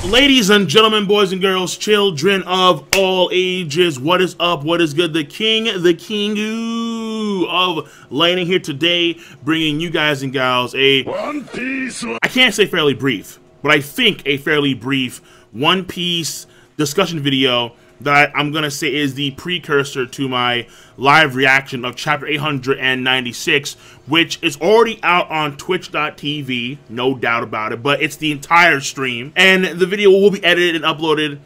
Ladies and gentlemen, boys and girls, children of all ages, what is up? What is good? The king of lighting here today, bringing you guys and gals a One Piece. I can't say fairly brief, but I think a fairly brief One Piece discussion video that I'm gonna say is the precursor to my live reaction of chapter 896, which is already out on twitch.tv, no doubt about it, but it's the entire stream, and the video will be edited and uploaded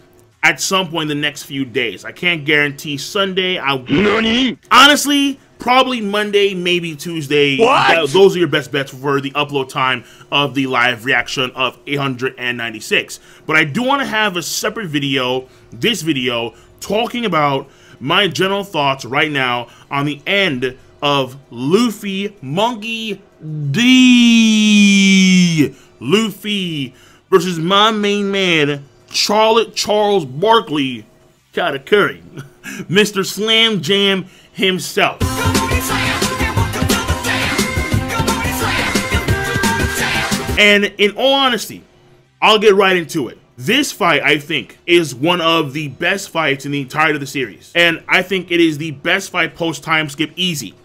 at some point in the next few days. I can't guarantee Sunday. Honestly, probably Monday, maybe Tuesday. Those are your best bets for the upload time of the live reaction of 896. But I do want to have a separate video, this video, talking about my general thoughts right now on the end of Luffy Monkey D. Luffy versus my main man, Charles Barkley Katakuri, Mr. Slam Jam himself. And in all honesty, I'll get right into it. This fight, I think, is one of the best fights in the entirety of the series. And I think it is the best fight post-time skip easy.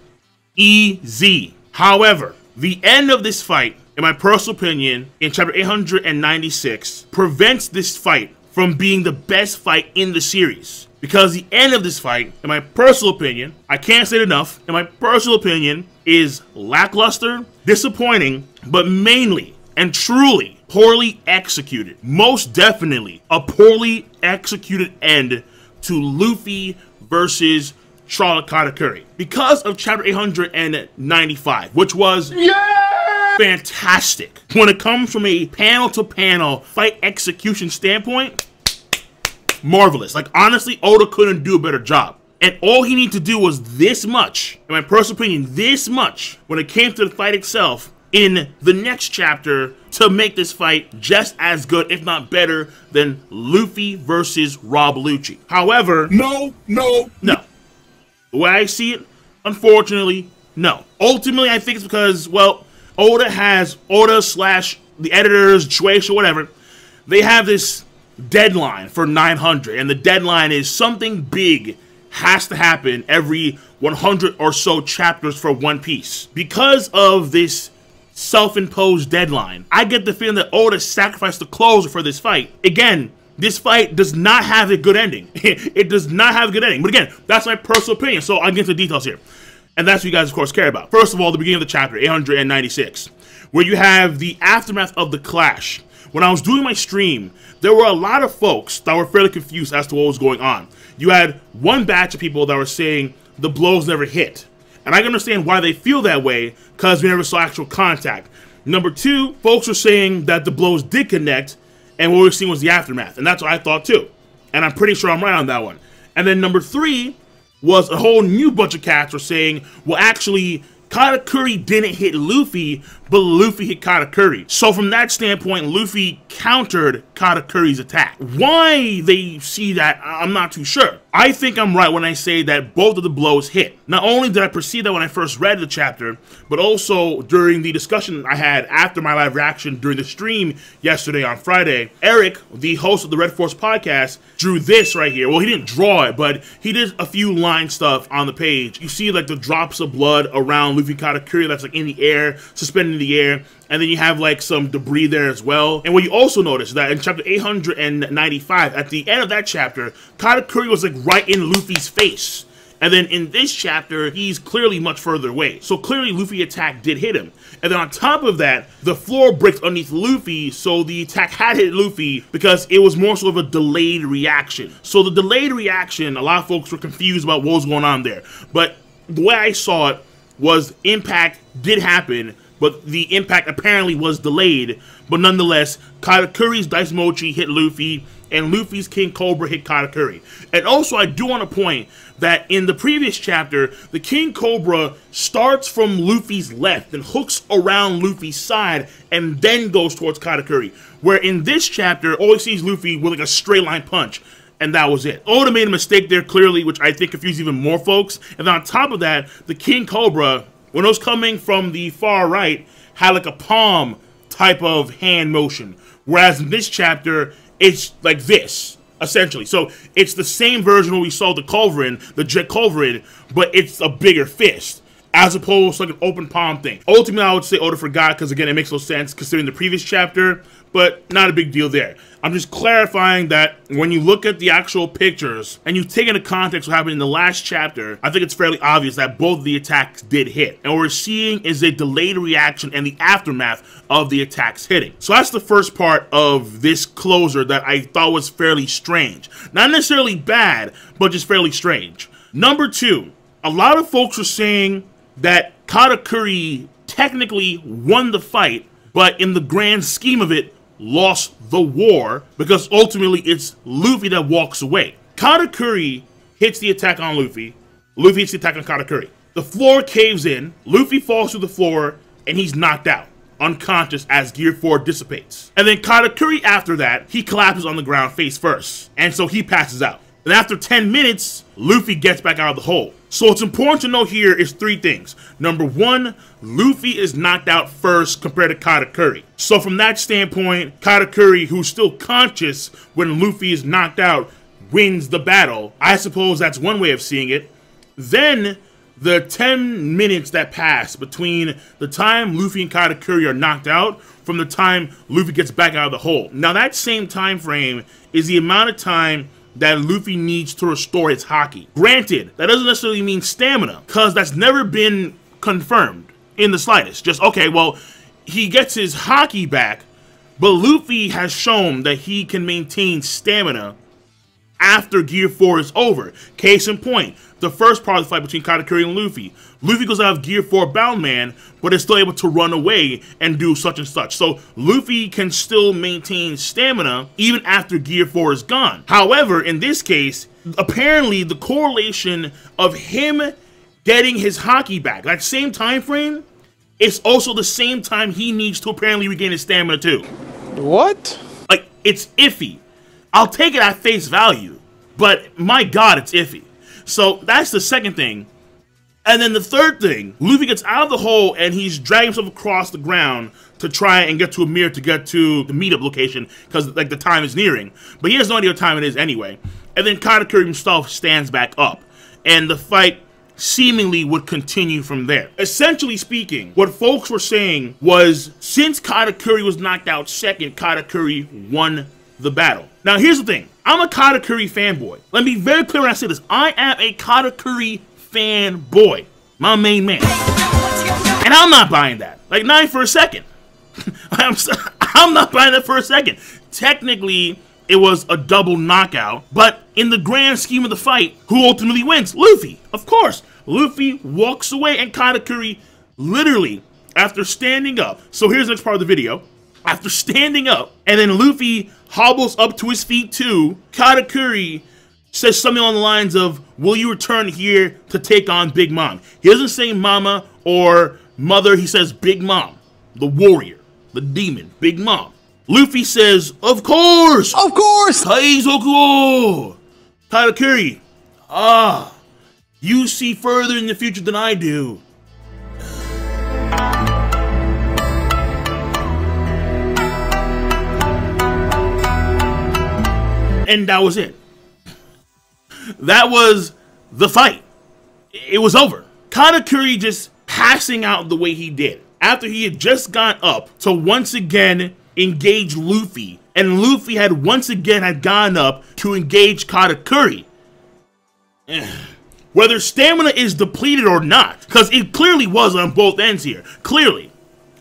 Easy. However, the end of this fight, in my personal opinion, in chapter 896, prevents this fight from being the best fight in the series. Because the end of this fight, in my personal opinion, I can't say it enough, in my personal opinion, is lackluster, disappointing, but mainly and truly poorly executed. Most definitely a poorly executed end to Luffy versus Charles Katakuri. Because of chapter 895, which was fantastic. When it comes from a panel-to-panel fight execution standpoint, marvelous. Like, honestly, Oda couldn't do a better job. And all he needed to do was this much, in my personal opinion, this much, when it came to the fight itself, in the next chapter, to make this fight just as good, if not better, than Luffy versus Rob Lucci. However, no. The way I see it, unfortunately, no. Ultimately, I think it's because, well, Oda slash the editors, Shueisha, whatever, they have this deadline for 900, and the deadline is something big has to happen every 100 or so chapters for One Piece. Because of this self-imposed deadline, I get the feeling that Oda sacrificed the closer for this fight. Again, this fight does not have a good ending. It does not have a good ending. But again, that's my personal opinion, so I'll get into the details here. And that's what you guys, of course, care about. First of all, the beginning of the chapter, 896, where you have the aftermath of the clash. When I was doing my stream, there were a lot of folks that were fairly confused as to what was going on. You had one batch of people that were saying the blows never hit. And I can understand why they feel that way, because we never saw actual contact. Number two, folks were saying that the blows did connect, and what we were seeing was the aftermath. And that's what I thought too. And I'm pretty sure I'm right on that one. And then number three was a whole new bunch of cats were saying, well, actually, Katakuri didn't hit Luffy, but Luffy hit Katakuri. So from that standpoint, Luffy countered Katakuri's attack. Why they see that, I'm not too sure. I think I'm right when I say that both of the blows hit. Not only did I perceive that when I first read the chapter, but also during the discussion I had after my live reaction during the stream yesterday on Friday. Eric, the host of the Red Force podcast, drew this right here. Well, he didn't draw it, but he did a few line stuff on the page. You see like the drops of blood around Luffy Katakuri that's like in the air, suspended in the air, and then you have like some debris there as well. And what you also notice is that in chapter 895, at the end of that chapter, Katakuri was like right in Luffy's face. And then in this chapter, he's clearly much further away. So clearly Luffy's attack did hit him. And then on top of that, the floor breaks underneath Luffy, so the attack had hit Luffy because it was more sort of a delayed reaction. So the delayed reaction, a lot of folks were confused about what was going on there. But the way I saw it was impact did happen, but the impact apparently was delayed. But nonetheless, Katakuri's Dice Mochi hit Luffy, and Luffy's King Cobra hit Katakuri. And also, I do want to point that in the previous chapter, the King Cobra starts from Luffy's left and hooks around Luffy's side and then goes towards Katakuri. Where in this chapter, all he sees Luffy with like a straight line punch. And that was it. Oda made a mistake there clearly, which I think confused even more folks. And then on top of that, the King Cobra when those coming from the far right had like a palm type of hand motion, whereas in this chapter it's like this essentially. So it's the same version where we saw the culverin, the jet culverin, but it's a bigger fist as opposed to like an open palm thing. Ultimately, I would say Oda forgot because again, it makes no sense considering the previous chapter, but not a big deal there. I'm just clarifying that when you look at the actual pictures and you take into context what happened in the last chapter, I think it's fairly obvious that both of the attacks did hit. And what we're seeing is a delayed reaction and the aftermath of the attacks hitting. So that's the first part of this closer that I thought was fairly strange. Not necessarily bad, but just fairly strange. Number two, a lot of folks were saying that Katakuri technically won the fight, but in the grand scheme of it, lost the war because ultimately it's Luffy that walks away. Katakuri hits the attack on Luffy. Luffy hits the attack on Katakuri. The floor caves in, Luffy falls through the floor, and he's knocked out, unconscious as Gear 4 dissipates. And then Katakuri, after that, he collapses on the ground face first, and so he passes out. And after 10 minutes, Luffy gets back out of the hole. So what's important to know here is three things. Number one, Luffy is knocked out first compared to Katakuri. So from that standpoint, Katakuri, who's still conscious when Luffy is knocked out, wins the battle. I suppose that's one way of seeing it. Then the 10 minutes that pass between the time Luffy and Katakuri are knocked out from the time Luffy gets back out of the hole. Now that same time frame is the amount of time that Luffy needs to restore his haki. Granted, that doesn't necessarily mean stamina, because that's never been confirmed in the slightest. Just, okay, well, he gets his haki back, but Luffy has shown that he can maintain stamina after Gear 4 is over. Case in point, the first part of the fight between Katakuri and Luffy. Luffy goes out of Gear 4 bound man, but is still able to run away and do such and such. So Luffy can still maintain stamina even after Gear 4 is gone. However, in this case, apparently the correlation of him getting his haki back, that same time frame, is also the same time he needs to apparently regain his stamina too. What? Like, it's iffy. I'll take it at face value, but my god, it's iffy. So that's the second thing. And then the third thing, Luffy gets out of the hole and he's dragging himself across the ground to try and get to a mirror to get to the meetup location because like the time is nearing. But he has no idea what time it is anyway. And then Katakuri himself stands back up and the fight seemingly would continue from there. Essentially speaking, what folks were saying was since Katakuri was knocked out second, Katakuri won the battle. Now here's the thing, I'm a Katakuri fanboy. Let me be very clear when I say this. I am a Katakuri fanboy, my main man. And I'm not buying that. Like, not even for a second. I'm not buying that for a second. Technically, it was a double knockout, but in the grand scheme of the fight, who ultimately wins? Luffy, of course. Luffy walks away and Katakuri literally, after standing up, so here's the next part of the video. After standing up, and then Luffy hobbles up to his feet too, Katakuri says something on the lines of, will you return here to take on Big Mom? He doesn't say mama or mother, he says Big Mom, the warrior, the demon, Big Mom. Luffy says, of course! Of course! Taizoku! Katakuri, you see further in the future than I do. And that was it. That was the fight. It was over. Katakuri just passing out the way he did after he had just gone up to once again engage Luffy, and Luffy had once again gone up to engage Katakuri. Whether stamina is depleted or not, because it clearly was on both ends here, clearly,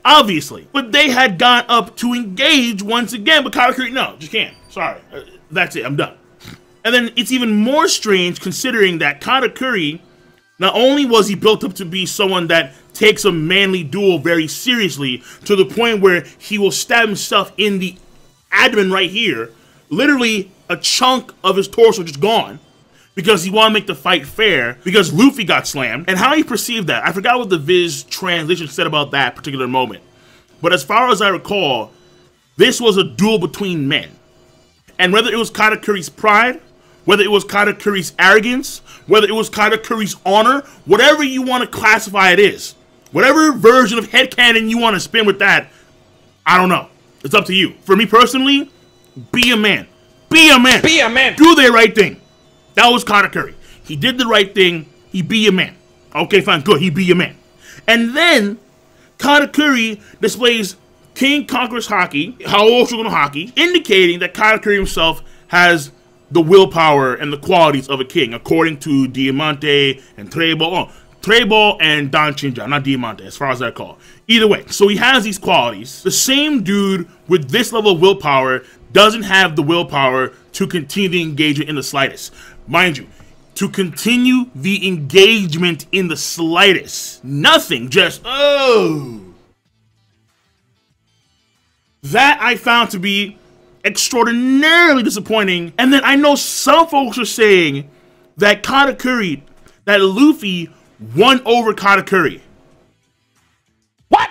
obviously, but they had gone up to engage once again, but Katakuri, no, just can't, sorry, that's it, I'm done. And then it's even more strange considering that Katakuri, not only was he built up to be someone that takes a manly duel very seriously to the point where he will stab himself in the abdomen right here, literally a chunk of his torso just gone, because he wanted to make the fight fair, because Luffy got slammed, and how he perceived that. I forgot what the Viz translation said about that particular moment. But as far as I recall, this was a duel between men. And whether it was Katakuri's pride, whether it was Katakuri's arrogance, whether it was Katakuri's honor, whatever you want to classify it is, Whatever version of headcanon you want to spin with that, I don't know. It's up to you. For me personally, be a man. Be a man. Be a man. Do the right thing. That was Katakuri. He did the right thing. He be a man. Okay, fine, good. He be a man. And then Katakuri displays King Conqueror's Haki, Haoshogun no Haki, indicating that Katakuri himself has the willpower and the qualities of a king, according to Diamante and Trebol. Trebol and Danchinja, not Diamante, as far as I recall. Either way, so he has these qualities. The same dude with this level of willpower doesn't have the willpower to continue the engagement in the slightest. Mind you, to continue the engagement in the slightest. Nothing, just, oh. That I found to be extraordinarily disappointing. And then I know some folks are saying that Katakuri, that Luffy won over Katakuri. What?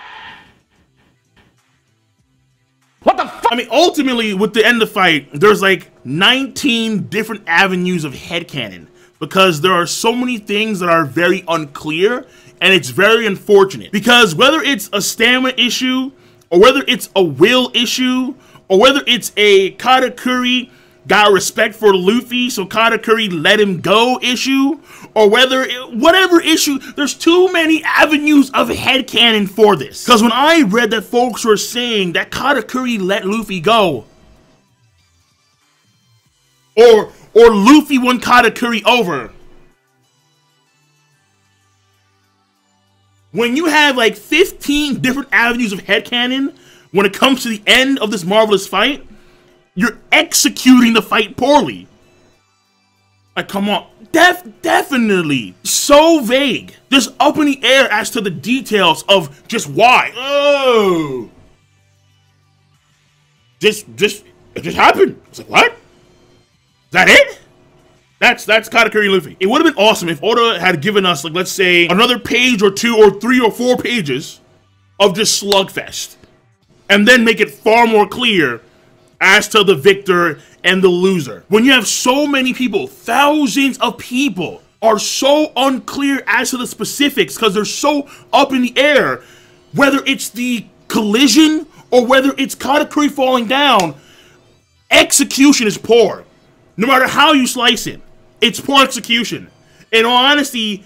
What the fuck? I mean, ultimately, with the end of the fight, there's like 19 different avenues of headcanon because there are so many things that are very unclear, and it's very unfortunate. Because whether it's a stamina issue, or whether it's a will issue, or whether it's a Katakuri got respect for Luffy, so Katakuri let him go issue, or whatever issue, there's too many avenues of headcanon for this. Because when I read that folks were saying that Katakuri let Luffy go, or Luffy won Katakuri over, when you have like 15 different avenues of headcanon when it comes to the end of this marvelous fight, you're executing the fight poorly. Like, come on. Definitely. So vague. Just up in the air as to the details of just why. Oh. It just happened. It's like, what? Is that it? That's Katakuri Luffy. It would have been awesome if Oda had given us, like, let's say, another page or 2 or 3 or 4 pages of just slugfest. And then make it far more clear as to the victor and the loser. When you have so many people, thousands of people are so unclear as to the specifics because they're so up in the air, whether it's the collision or whether it's Katakuri falling down, execution is poor. No matter how you slice it, it's poor execution. In all honesty,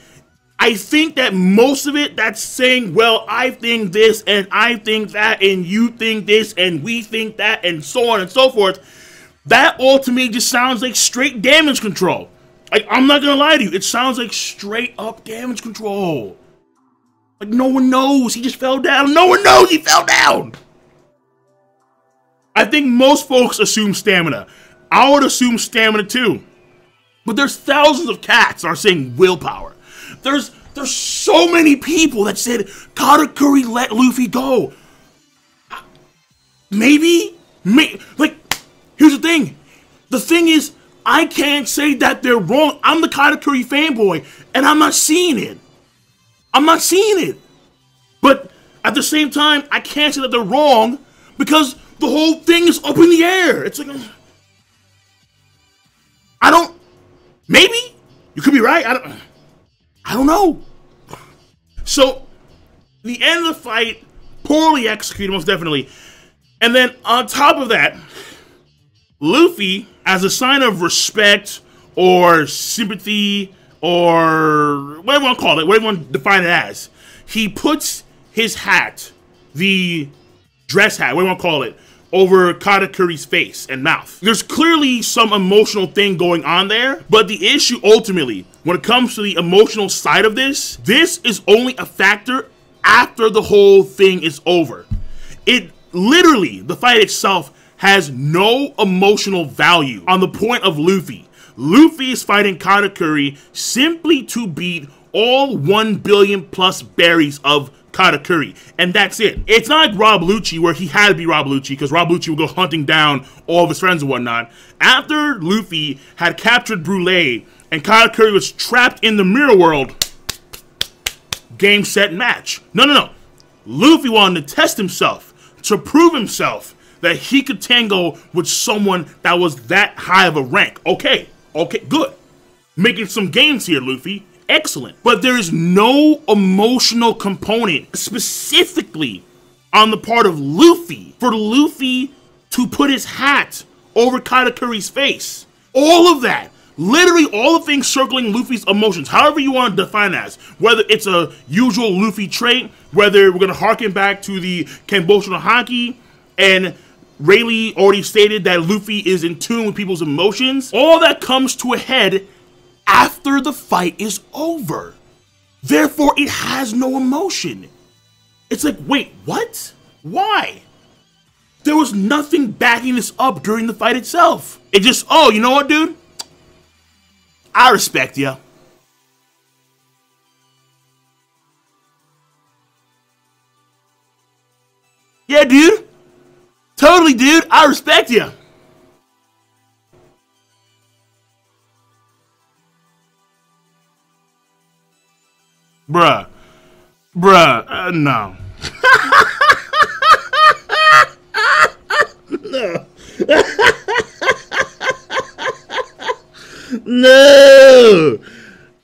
I think that most of it, that's saying, well, I think this, and I think that, and you think this, and we think that, and so on and so forth, that ultimately just sounds like straight damage control. Like, I'm not gonna lie to you, it sounds like straight up damage control. Like, no one knows, he just fell down. No one knows he fell down. I think most folks assume stamina. I would assume stamina too. But there's thousands of cats that are saying willpower. There's so many people that said Katakuri let Luffy go. Maybe, like, here's the thing. The thing is, I can't say that they're wrong. I'm the Katakuri fanboy, and I'm not seeing it. I'm not seeing it. But at the same time, I can't say that they're wrong because the whole thing is up in the air. It's like, maybe you could be right. I don't know. So, the end of the fight, poorly executed, most definitely. And then, on top of that, Luffy, as a sign of respect, or sympathy, or whatever you want to call it, whatever you want to define it as, he puts his hat, the dress hat, whatever you want to call it, over Katakuri's face and mouth. There's clearly some emotional thing going on there, but the issue ultimately, when it comes to the emotional side of this is only a factor after the whole thing is over. It literally, the fight itself has no emotional value on the point of Luffy. Luffy is fighting Katakuri simply to beat all 1 billion plus berries of Katakuri, and that's it. It's not like Rob Lucci, where he had to be Rob Lucci, because Rob Lucci would go hunting down all of his friends and whatnot. After Luffy had captured Brûlé, and Katakuri was trapped in the mirror world, game, set, match. No. Luffy wanted to test himself, to prove himself that he could tango with someone that was that high of a rank. Okay, good. Making some gains here, Luffy. excellent. But there is no emotional component specifically on the part of Luffy for Luffy to put his hat over Katakuri's face. All of that. Literally all the things circling Luffy's emotions, however you want to define that, whether it's a usual Luffy trait, whether we're going to harken back to the Kenbosho no Haki, and Rayleigh already stated that Luffy is in tune with people's emotions, all that comes to a head after the fight is over. Therefore, it has no emotion. It's like, wait, what? Why? There was nothing backing this up during the fight itself. It just, oh, you know what, dude? I respect you. Yeah, dude. Totally, dude. I respect you. Bruh. No. No. No.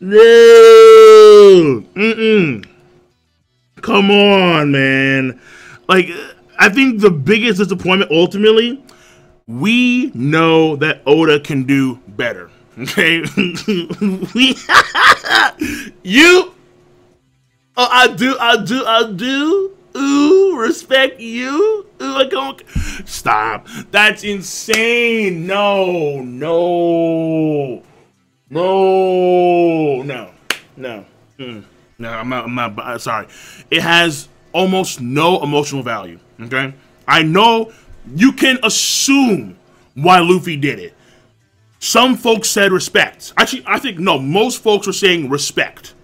No. Come on, man. Like, I think the biggest disappointment ultimately, we know that Oda can do better. Okay? I do. Ooh, respect you. Ooh, I don't. Stop. That's insane. No. No, I'm not, sorry. It has almost no emotional value, okay? I know you can assume why Luffy did it. Some folks said respect. Actually, I think, no, most folks were saying respect.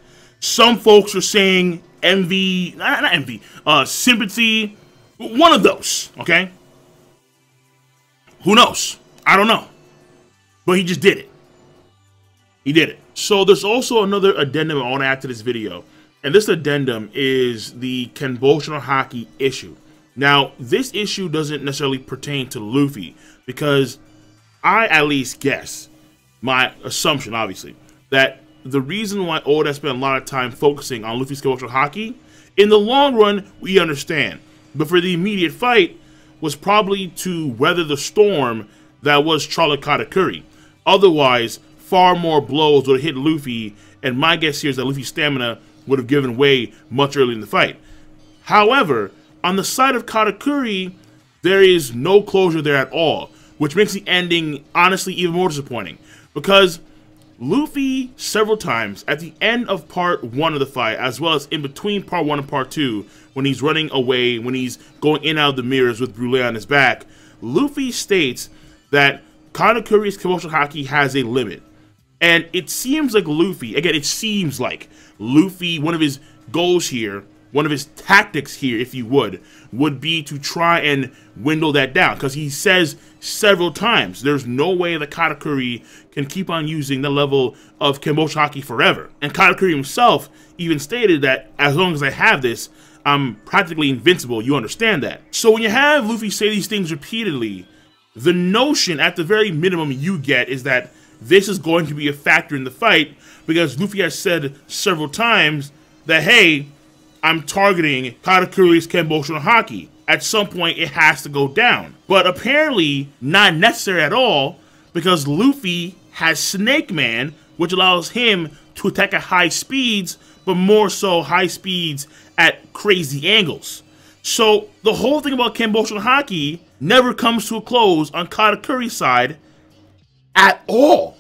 Some folks were saying envy, not envy, sympathy, one of those, okay? Who knows? I don't know. But he just did it. He did it. So there's also another addendum I want to add to this video. And this addendum is the Kenbosho no Haki issue. Now, this issue doesn't necessarily pertain to Luffy, because I at least guess, my assumption obviously, that the reason why Oda spent a lot of time focusing on Luffy's Kenbosho no Haki, in the long run, we understand. But for the immediate fight, was probably to weather the storm that was Charlotte Katakuri. Otherwise, far more blows would have hit Luffy, and my guess here is that Luffy's stamina would have given way much earlier in the fight. However, on the side of Katakuri, there is no closure there at all, which makes the ending honestly even more disappointing, because Luffy several times at the end of part 1 of the fight, as well as in between part 1 and part 2, when he's running away, when he's going in and out of the mirrors with Brûlé on his back, Luffy states that Katakuri's Kenbosho no Haki has a limit. And it seems like Luffy, again, it seems like Luffy, one of his goals here, one of his tactics here, if you would be to try and dwindle that down. Because he says several times, there's no way that Katakuri can keep on using the level of Kenbosho Haki forever. And Katakuri himself even stated that as long as I have this, I'm practically invincible. You understand that. So when you have Luffy say these things repeatedly, the notion at the very minimum you get is that this is going to be a factor in the fight, because Luffy has said several times that, hey, I'm targeting Katakuri's Kenbosho no Haki. At some point, it has to go down. But apparently, not necessary at all, because Luffy has Snake Man, which allows him to attack at high speeds, but more so high speeds at crazy angles. So the whole thing about Kenbosho no Haki never comes to a close on Katakuri's side at all.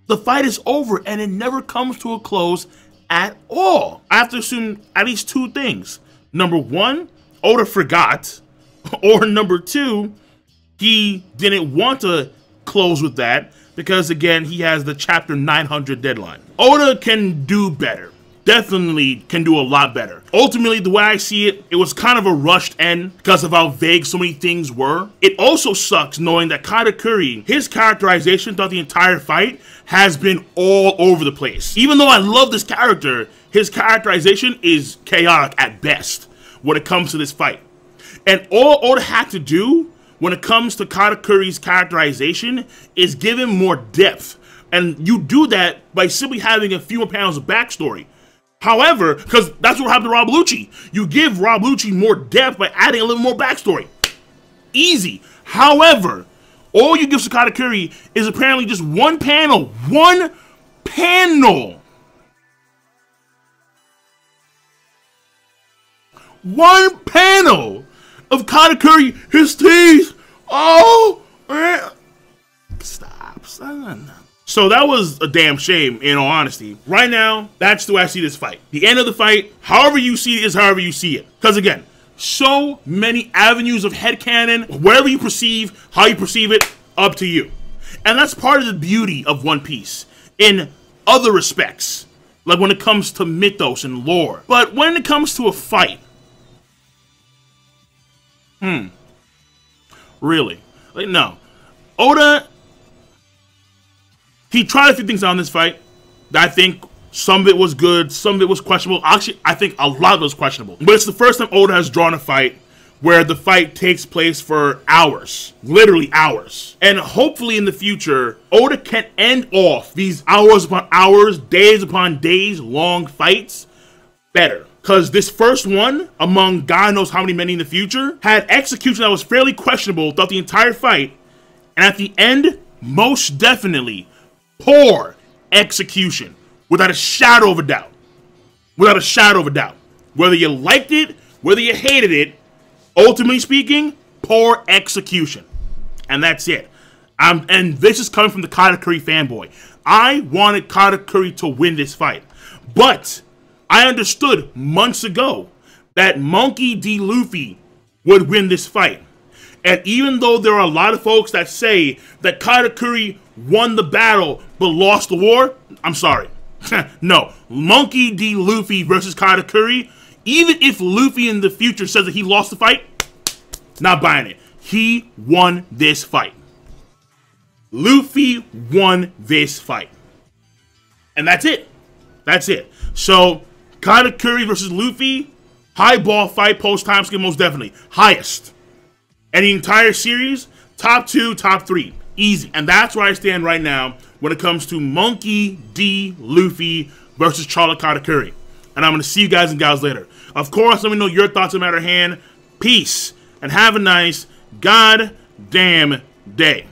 The fight is over and it never comes to a close at all. I have to assume at least two things. Number one, Oda forgot. Or number two, he didn't want to close with that because, again, he has the chapter 900 deadline. Oda can do better. Definitely can do a lot better. Ultimately, the way I see it, it was kind of a rushed end because of how vague so many things were. It also sucks knowing that Katakuri, his characterization throughout the entire fight has been all over the place. Even though I love this character, his characterization is chaotic at best when it comes to this fight. And all Oda had to do when it comes to Katakuri's characterization is give him more depth, And you do that by simply having a few more panels of backstory. However, because that's what happened to Rob Lucci. You give Rob Lucci more depth by adding a little more backstory. Easy. However, all you give to Katakuri is apparently just one panel. One panel. One panel of Katakuri, his teeth. Oh, man. Stop, son. So that was a damn shame, in all honesty. Right now, that's the way I see this fight. The end of the fight, however you see it is however you see it. Because again, so many avenues of headcanon, whatever you perceive, how you perceive it, up to you. And that's part of the beauty of One Piece in other respects, like when it comes to mythos and lore. But when it comes to a fight, really? Like, no. Oda, he tried a few things out in this fight. I think some of it was good, some of it was questionable. Actually, I think a lot of it was questionable. But it's the first time Oda has drawn a fight where the fight takes place for hours. Literally hours. And hopefully in the future, Oda can end off these hours upon hours, days upon days long fights better. Because this first one, among God knows how many in the future, had execution that was fairly questionable throughout the entire fight. And at the end, most definitely, poor execution. Without a shadow of a doubt. Without a shadow of a doubt. Whether you liked it, whether you hated it, ultimately speaking, poor execution. And that's it. And this is coming from the Katakuri fanboy. I wanted Katakuri to win this fight. But I understood months ago that Monkey D. Luffy would win this fight. And even though there are a lot of folks that say that Katakuri won the battle but lost the war, I'm sorry. No. Monkey D. Luffy versus Katakuri, even if Luffy in the future says that he lost the fight, not buying it. He won this fight. Luffy won this fight. And that's it. That's it. So, Katakuri versus Luffy, high ball fight post time skip, most definitely. Highest. And the entire series, top 2, top 3. Easy. And that's where I stand right now when it comes to Monkey D. Luffy versus Charlotte Katakuri. And I'm going to see you guys and gals later. Of course, let me know your thoughts on the matter at hand. Peace. And have a nice goddamn day.